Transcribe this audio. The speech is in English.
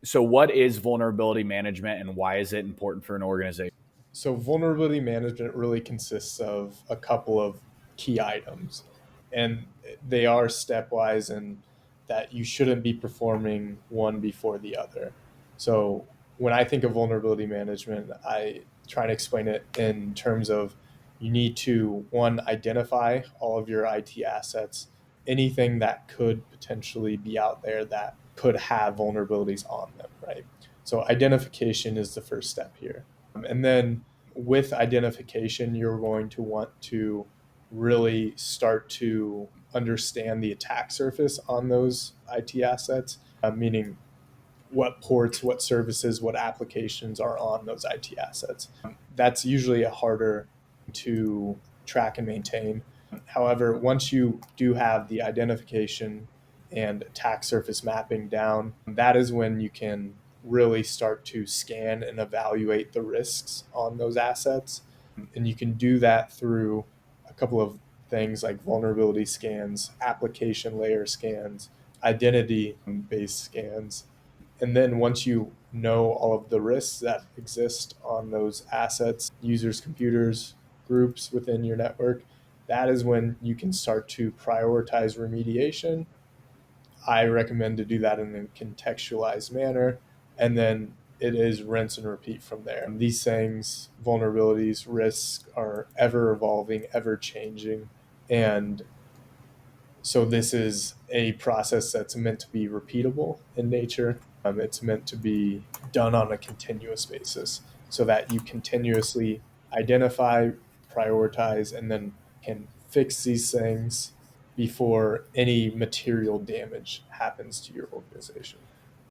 So, what is vulnerability management and why is it important for an organization? So vulnerability management really consists of a couple of key items, and they are stepwise, and that you shouldn't be performing one before the other. So when I think of vulnerability management, I try and explain it in terms of you need to, one, identify all of your IT assets, anything that could potentially be out there that could have vulnerabilities on them, right? So identification is the first step here. And then with identification, you're going to want to really start to understand the attack surface on those IT assets, meaning what ports, what services, what applications are on those IT assets. That's usually a harder to track and maintain. However, once you do have the identification and attack surface mapping down, that is when you can really start to scan and evaluate the risks on those assets. And you can do that through a couple of things like vulnerability scans, application layer scans, identity based scans. And then once you know all of the risks that exist on those assets, users, computers, groups within your network, that is when you can start to prioritize remediation. I recommend to do that in a contextualized manner. And then it is rinse and repeat from there. These things, vulnerabilities, risks are ever evolving, ever changing. And so this is a process that's meant to be repeatable in nature. It's meant to be done on a continuous basis so that you continuously identify, prioritize, and then can fix these things before any material damage happens to your organization.